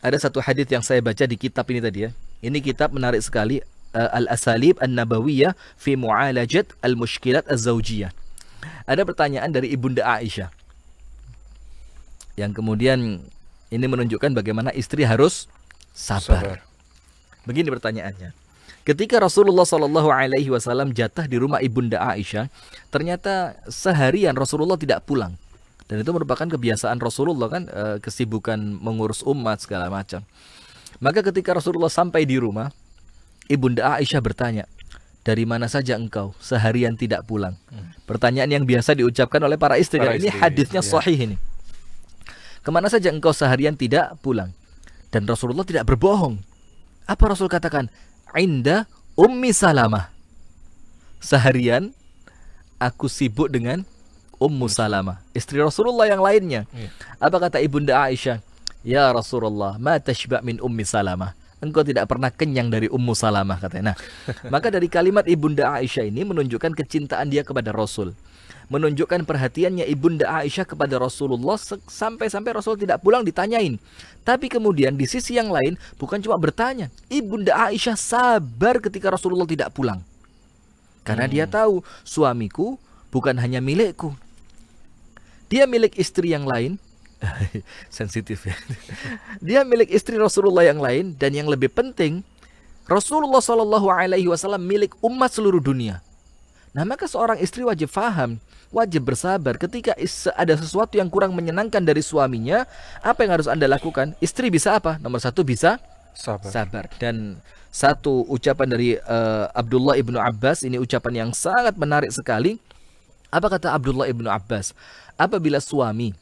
Ada satu hadis yang saya baca di kitab ini tadi ya. Ini kitab menarik sekali. Al-Asalib An-Nabawiyah fi Mu'alajat Al-Mushkilat Az-Zawjiyah. Ada pertanyaan dari Ibunda Aisyah, yang kemudian ini menunjukkan bagaimana istri harus sabar. Begini pertanyaannya. Ketika Rasulullah Shallallahu Alaihi Wasallam jatah di rumah Ibunda Aisyah, ternyata seharian Rasulullah tidak pulang. Dan itu merupakan kebiasaan Rasulullah kan, kesibukan mengurus umat segala macam. Maka ketika Rasulullah sampai di rumah, Ibunda Aisyah bertanya, dari mana saja engkau seharian tidak pulang? Pertanyaan yang biasa diucapkan oleh para istri. Para Dan ini istri, hadisnya iya. sahih ini. Kemana saja engkau seharian tidak pulang? Dan Rasulullah tidak berbohong. Apa Rasul katakan? Inda Ummi Salamah. Seharian aku sibuk dengan Ummu Salamah, istri Rasulullah yang lainnya. Apa kata Ibunda Aisyah? Ya Rasulullah, ma tashba' min Ummi Salamah. Engkau tidak pernah kenyang dari Ummu Salamah, katanya. Nah, maka dari kalimat Ibunda Aisyah ini menunjukkan kecintaan dia kepada Rasul. Menunjukkan perhatiannya Ibunda Aisyah kepada Rasulullah sampai-sampai Rasul tidak pulang ditanyain. Tapi kemudian di sisi yang lain bukan cuma bertanya, Ibunda Aisyah sabar ketika Rasulullah tidak pulang. Karena dia tahu suamiku bukan hanya milikku. Dia milik istri yang lain. Sensitif ya. Dia milik istri Rasulullah yang lain, dan yang lebih penting, Rasulullah SAW milik umat seluruh dunia. Nah, maka seorang istri wajib faham, wajib bersabar ketika ada sesuatu yang kurang menyenangkan dari suaminya. Apa yang harus Anda lakukan? Istri bisa apa? Nomor satu, bisa sabar. Dan satu ucapan dari Abdullah ibnu Abbas, ini ucapan yang sangat menarik sekali. Apa kata Abdullah ibnu Abbas? Apabila suami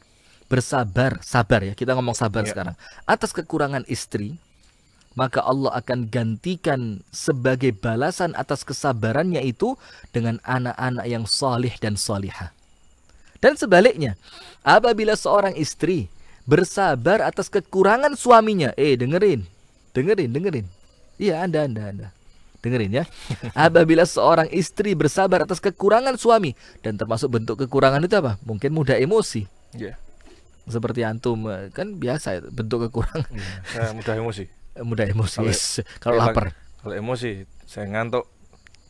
sabar ya, kita ngomong sabar sekarang, atas kekurangan istri, maka Allah akan gantikan sebagai balasan atas kesabarannya itu dengan anak-anak yang salih dan salihah. Dan sebaliknya, apabila seorang istri bersabar atas kekurangan suaminya, dengerin. Iya, Anda. Dengerin ya. Apabila seorang istri bersabar atas kekurangan suami, dan termasuk bentuk kekurangan itu apa? Mungkin mudah emosi. Seperti antum kan biasa ya, bentuk kekurangan. Saya mudah emosi. Mudah emosi. Kalau lapar. Kalau emosi, saya ngantuk.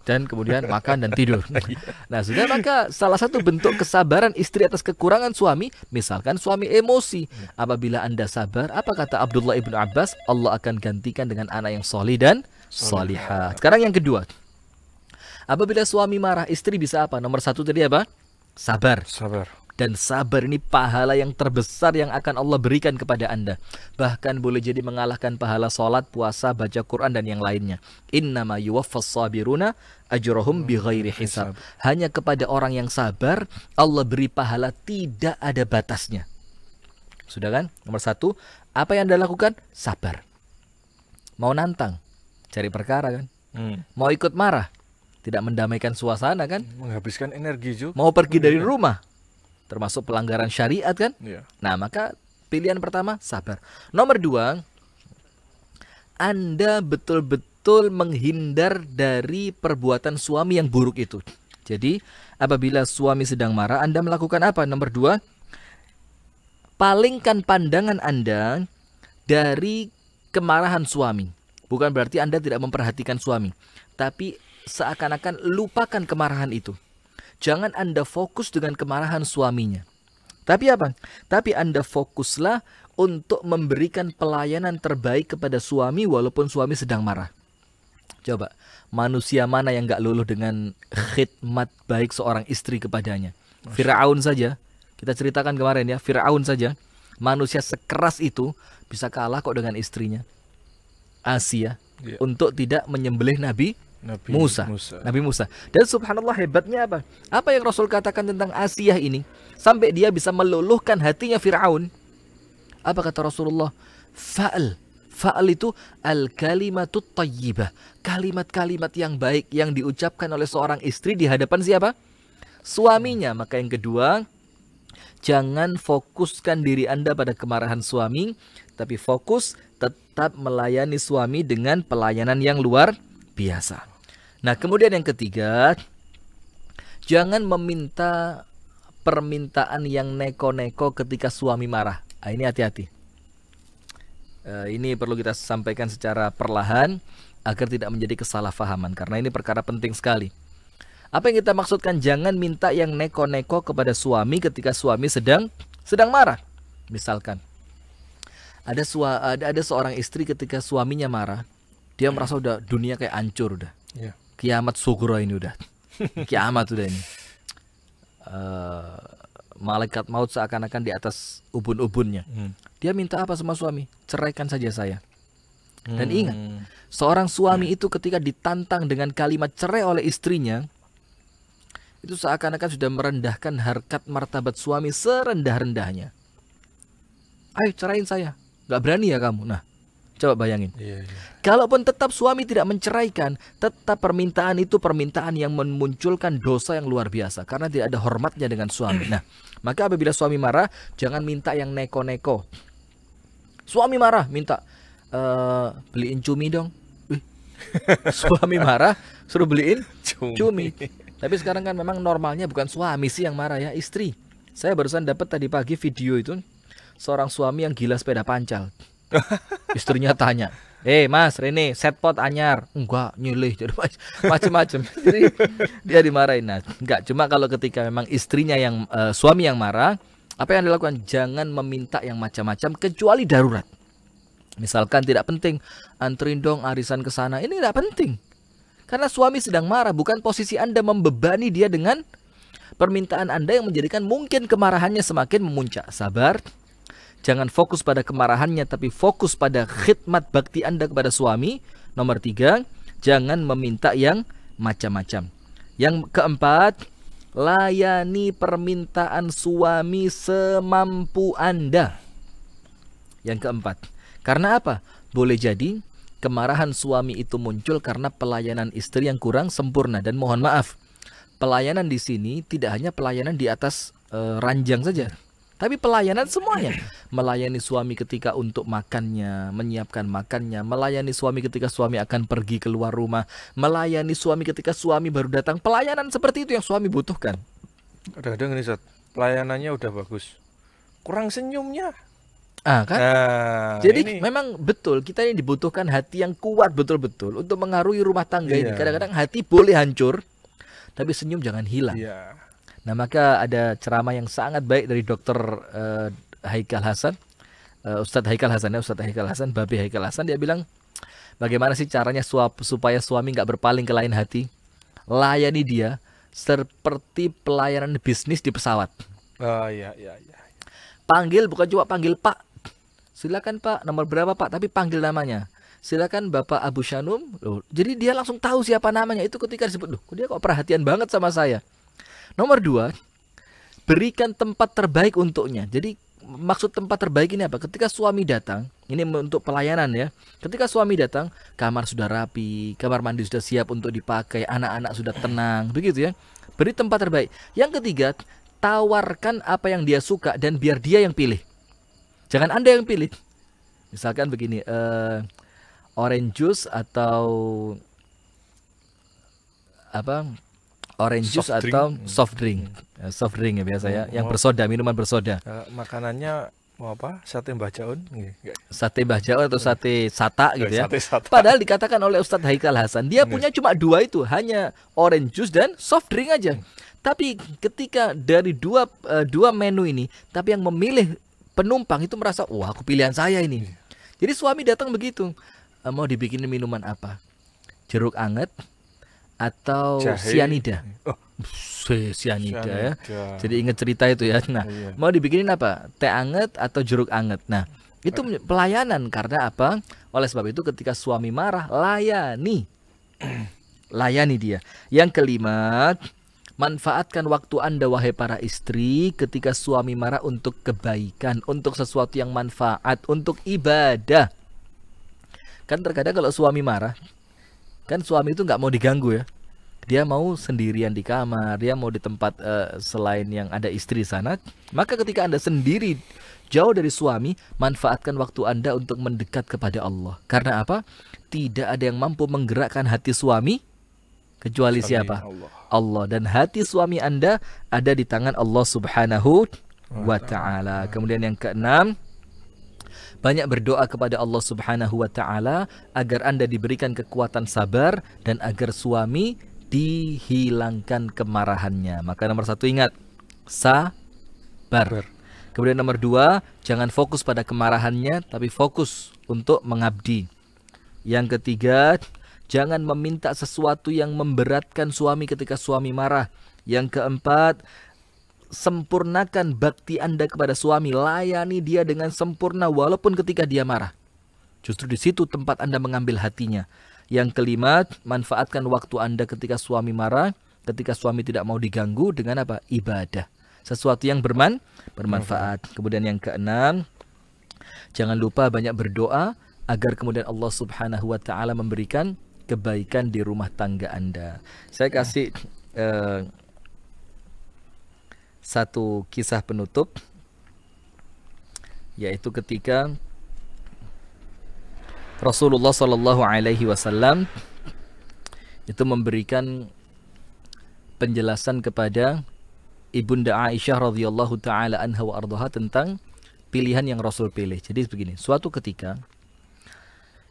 Dan kemudian makan dan tidur. Nah, sudah, maka salah satu bentuk kesabaran istri atas kekurangan suami, misalkan suami emosi. Apabila Anda sabar, apa kata Abdullah ibnu Abbas? Allah akan gantikan dengan anak yang solih dan solihah. Sekarang yang kedua. Apabila suami marah, istri bisa apa? Nomor satu tadi apa? Sabar. Dan sabar ini pahala yang terbesar yang akan Allah berikan kepada Anda. Bahkan boleh jadi mengalahkan pahala sholat, puasa, baca Quran, dan yang lainnya. Innama yuwaffas sabiruna ajrahum bighairi hisab. Hanya kepada orang yang sabar, Allah beri pahala tidak ada batasnya. Sudah kan? Nomor satu, apa yang Anda lakukan? Sabar. Mau nantang, cari perkara kan? Mau ikut marah, tidak mendamaikan suasana kan? Menghabiskan energi juga. Mau pergi dari rumah, termasuk pelanggaran syariat kan? Iya. Nah, maka pilihan pertama, sabar. Nomor dua, Anda betul-betul menghindar dari perbuatan suami yang buruk itu. Jadi, apabila suami sedang marah, Anda melakukan apa? Nomor dua, palingkan pandangan Anda dari kemarahan suami. Bukan berarti Anda tidak memperhatikan suami, tapi seakan-akan lupakan kemarahan itu. Jangan Anda fokus dengan kemarahan suaminya. Tapi apa? Tapi Anda fokuslah untuk memberikan pelayanan terbaik kepada suami walaupun suami sedang marah. Coba, manusia mana yang gak luluh dengan khidmat baik seorang istri kepadanya? Fir'aun saja, kita ceritakan kemarin ya, Fir'aun saja, manusia sekeras itu bisa kalah kok dengan istrinya, Asia, untuk tidak menyembelih Nabi Musa. Dan subhanallah hebatnya apa? Apa yang Rasul katakan tentang Asiyah ini sampai dia bisa meluluhkan hatinya Fir'aun? Apa kata Rasulullah? Fa'al itu al-kalimatut tayyibah. Kalimat-kalimat yang baik yang diucapkan oleh seorang istri di hadapan siapa? Suaminya. Maka yang kedua, jangan fokuskan diri Anda pada kemarahan suami, tapi fokus tetap melayani suami dengan pelayanan yang luar biasa. Nah, kemudian yang ketiga, jangan meminta permintaan yang neko-neko ketika suami marah. Ini hati-hati. Ini perlu kita sampaikan secara perlahan agar tidak menjadi kesalahpahaman, karena ini perkara penting sekali. Apa yang kita maksudkan? Jangan minta yang neko-neko kepada suami ketika suami sedang marah. Misalkan ada seorang istri ketika suaminya marah, dia merasa udah dunia kayak hancur udah. Kiamat sugro ini udah. Kiamat udah ini. Malaikat maut seakan-akan di atas ubun-ubunnya. Dia minta apa sama suami? Ceraikan saja saya. Dan ingat, seorang suami itu ketika ditantang dengan kalimat cerai oleh istrinya, itu seakan-akan sudah merendahkan harkat martabat suami serendah-rendahnya. Ayo cerain saya, gak berani ya kamu. Nah, coba bayangin. Kalaupun tetap suami tidak menceraikan, tetap permintaan itu permintaan yang memunculkan dosa yang luar biasa, karena tidak ada hormatnya dengan suami. Nah, maka apabila suami marah, jangan minta yang neko-neko. Suami marah, minta beliin cumi dong. Suami marah, suruh beliin cumi. Tapi sekarang kan memang normalnya bukan suami sih yang marah ya, istri. Saya barusan dapat tadi pagi video itu, seorang suami yang gila sepeda pancal. Istrinya tanya, Mas Rene, set pot anyar. Enggak, nyilih. Jadi macam-macam. Jadi dia dimarahin. Nah, enggak, cuma kalau ketika memang istrinya yang suami yang marah, apa yang dilakukan? Jangan meminta yang macam-macam kecuali darurat. Misalkan tidak penting, anterin dong arisan ke sana. Ini tidak penting. Karena suami sedang marah, bukan posisi Anda membebani dia dengan permintaan Anda yang menjadikan mungkin kemarahannya semakin memuncak. Sabar. Jangan fokus pada kemarahannya, tapi fokus pada khidmat bakti Anda kepada suami. Nomor 3, jangan meminta yang macam-macam. Yang keempat, layani permintaan suami semampu Anda. Yang keempat, karena apa? Boleh jadi kemarahan suami itu muncul karena pelayanan istri yang kurang sempurna. Dan mohon maaf, pelayanan di sini tidak hanya pelayanan di atas ranjang saja, tapi pelayanan semuanya. Melayani suami ketika untuk makannya, menyiapkan makannya, melayani suami ketika suami akan pergi keluar rumah, melayani suami ketika suami baru datang. Pelayanan seperti itu yang suami butuhkan. Kadang-kadang ini Ustaz, pelayanannya udah bagus, kurang senyumnya. Kan? Jadi memang betul kita ini dibutuhkan hati yang kuat betul-betul untuk mengarungi rumah tangga ini. Kadang-kadang hati boleh hancur, tapi senyum jangan hilang. Nah, maka ada ceramah yang sangat baik dari Dr. Haikal Hasan, Ustadz Haikal Hasan ya, Ustadz Haikal Hasan, Babe Haikal Hasan. Dia bilang, bagaimana sih caranya supaya suami nggak berpaling ke lain hati? Layani dia seperti pelayanan bisnis di pesawat. Panggil, bukan cuma panggil Pak. Silakan Pak, nomor berapa Pak, tapi panggil namanya. Silakan Bapak Abu Shanum. Loh, jadi dia langsung tahu siapa namanya. Itu ketika disebut, loh, dia kok perhatian banget sama saya. Nomor 2, berikan tempat terbaik untuknya. Jadi maksud tempat terbaik ini apa? Ketika suami datang, ini untuk pelayanan ya. Ketika suami datang, kamar sudah rapi, kamar mandi sudah siap untuk dipakai, anak-anak sudah tenang, begitu ya. Beri tempat terbaik. Yang ketiga, tawarkan apa yang dia suka dan biar dia yang pilih. Jangan Anda yang pilih. Misalkan begini, orange juice atau apa? Orange juice atau soft drink. Soft drink ya biasa ya, yang bersoda, minuman bersoda. Makanannya mau apa? Sate Mbah Jaun? Sate Mbah Jaun atau sate sata gitu ya. Sata. Padahal dikatakan oleh Ustadz Haikal Hasan, dia punya cuma 2 itu, hanya orange juice dan soft drink aja. Tapi ketika dari dua menu ini, tapi yang memilih penumpang itu merasa, wah aku pilihan saya ini. Jadi suami datang begitu, mau dibikinin minuman apa? Jeruk anget atau sianida? Sianida ya. Jadi ingat cerita itu ya. Nah, mau dibikinin apa? Teh anget atau jeruk anget? Nah, itu pelayanan. Karena apa? Oleh sebab itu ketika suami marah, layani dia. Yang kelima, manfaatkan waktu Anda wahai para istri ketika suami marah untuk kebaikan, untuk sesuatu yang manfaat, untuk ibadah. Kan terkadang kalau suami marah, kan suami itu nggak mau diganggu ya. Dia mau sendirian di kamar, dia mau di tempat selain yang ada istri sana. Maka ketika Anda sendiri jauh dari suami, manfaatkan waktu Anda untuk mendekat kepada Allah. Karena apa? Tidak ada yang mampu menggerakkan hati suami kecuali siapa? Allah. Dan hati suami Anda ada di tangan Allah Subhanahu wa ta'ala. Kemudian yang keenam, banyak berdoa kepada Allah Subhanahu wa ta'ala agar Anda diberikan kekuatan sabar dan agar suami dihilangkan kemarahannya. Maka nomor 1 ingat, sabar. Kemudian nomor 2, jangan fokus pada kemarahannya, tapi fokus untuk mengabdi. Yang ketiga, jangan meminta sesuatu yang memberatkan suami ketika suami marah. Yang keempat, sempurnakan bakti Anda kepada suami. Layani dia dengan sempurna walaupun ketika dia marah. Justru di situ tempat Anda mengambil hatinya. Yang kelima, manfaatkan waktu Anda ketika suami marah, ketika suami tidak mau diganggu dengan apa? Ibadah. Sesuatu yang bermanfaat. Kemudian yang keenam, jangan lupa banyak berdoa agar kemudian Allah Subhanahu wa taala memberikan kebaikan di rumah tangga Anda. Saya kasih satu kisah penutup, yaitu ketika Rasulullah Shallallahu Alaihi Wasallam itu memberikan penjelasan kepada Ibunda Aisyah radhiyallahu taala anha wa ardhaha tentang pilihan yang Rasul pilih. Jadi begini, suatu ketika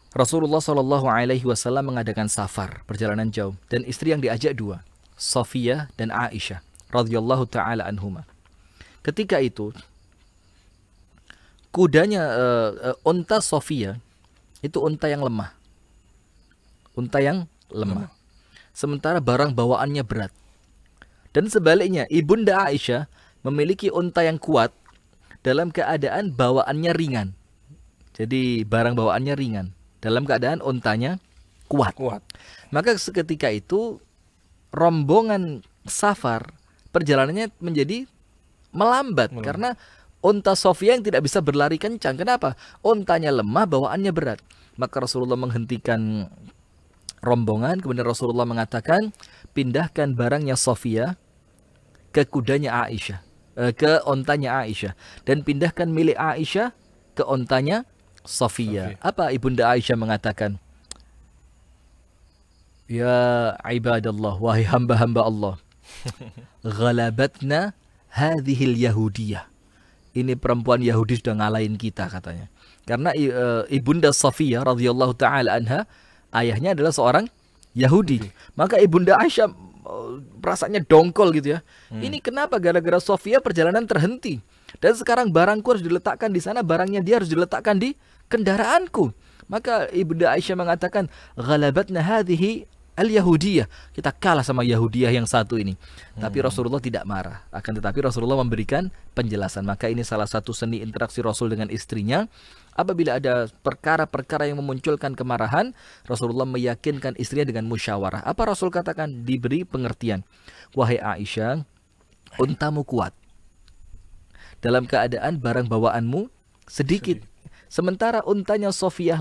Rasulullah Shallallahu Alaihi Wasallam mengadakan safar, perjalanan jauh, dan istri yang diajak dua, Safiyah dan Aisyah radhiyallahu taala anhuma. Ketika itu kudanya unta Safiyah itu unta yang lemah. Unta yang lemah. Sementara barang bawaannya berat. Dan sebaliknya, Ibunda Aisyah memiliki unta yang kuat dalam keadaan bawaannya ringan. Jadi barang bawaannya ringan dalam keadaan untanya kuat. Maka seketika itu rombongan safar perjalanannya menjadi melambat. Karena unta Sofia yang tidak bisa berlari kencang. Kenapa? Untanya lemah, bawaannya berat. Maka Rasulullah menghentikan rombongan. Kemudian Rasulullah mengatakan, pindahkan barangnya Sofia ke kudanya Aisyah, ke ontanya Aisyah. Dan pindahkan milik Aisyah ke ontanya Sofia. Apa Ibunda Aisyah mengatakan? Ya ibadallah, wahai hamba-hamba Allah, ghalabatna hadhil yahudiyah. Ini perempuan Yahudi sudah ngalahin kita, katanya. Karena Ibunda Safiyah radhiyallahu taala anha, ayahnya adalah seorang Yahudi. Maka Ibunda Aisyah perasaannya dongkol gitu ya. Ini kenapa gara-gara Safiyah perjalanan terhenti? Dan sekarang barangku harus diletakkan di sana, barangnya dia harus diletakkan di kendaraanku. Maka Ibunda Aisyah mengatakan, ghalabatna hadhihi al-Yahudiyah. Kita kalah sama Yahudiyah yang satu ini. Tapi Rasulullah tidak marah. Akan tetapi Rasulullah memberikan penjelasan. Maka ini salah satu seni interaksi Rasul dengan istrinya. Apabila ada perkara-perkara yang memunculkan kemarahan, Rasulullah meyakinkan istrinya dengan musyawarah. Apa Rasul katakan? Diberi pengertian. Wahai Aisyah, untamu kuat. Dalam keadaan barang bawaanmu sedikit. Sementara untanya Sofiyah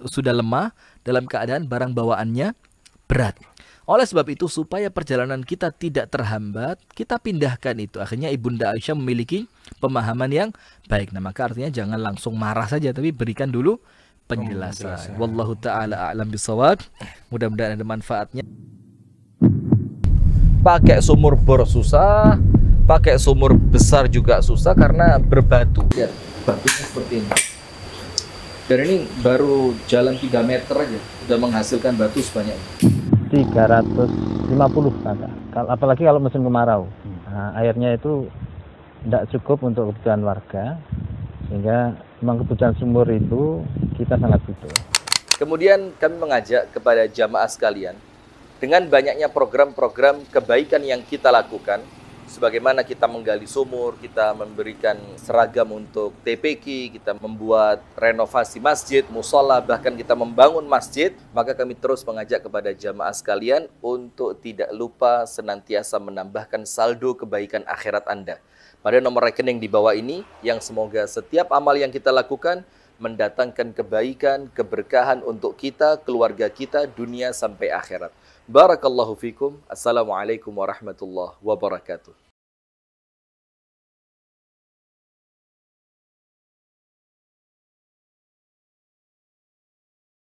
sudah lemah, dalam keadaan barang bawaannya berat. Oleh sebab itu, supaya perjalanan kita tidak terhambat, kita pindahkan itu. Akhirnya Ibunda Aisyah memiliki pemahaman yang baik. Nah, maka artinya jangan langsung marah saja, tapi berikan dulu penjelasan. Wallahu ta'ala a'lam bishawab. Mudah-mudahan ada manfaatnya. Pakai sumur bor susah, pakai sumur besar juga susah karena berbatu. Ya, batunya seperti ini. Dan ini baru jalan 3 meter aja sudah menghasilkan batu sebanyak ini. 350 kakak. Apalagi kalau musim kemarau. Nah, airnya itu tidak cukup untuk kebutuhan warga, sehingga memang kebutuhan sumur itu kita sangat butuh. Kemudian kami mengajak kepada jamaah sekalian, dengan banyaknya program-program kebaikan yang kita lakukan, sebagaimana kita menggali sumur, kita memberikan seragam untuk TPQ, kita membuat renovasi masjid, musola, bahkan kita membangun masjid, maka kami terus mengajak kepada jamaah sekalian untuk tidak lupa senantiasa menambahkan saldo kebaikan akhirat Anda pada nomor rekening di bawah ini, yang semoga setiap amal yang kita lakukan mendatangkan kebaikan, keberkahan untuk kita, keluarga kita, dunia sampai akhirat. Barakallahu fikum. Assalamualaikum warahmatullahi wabarakatuh.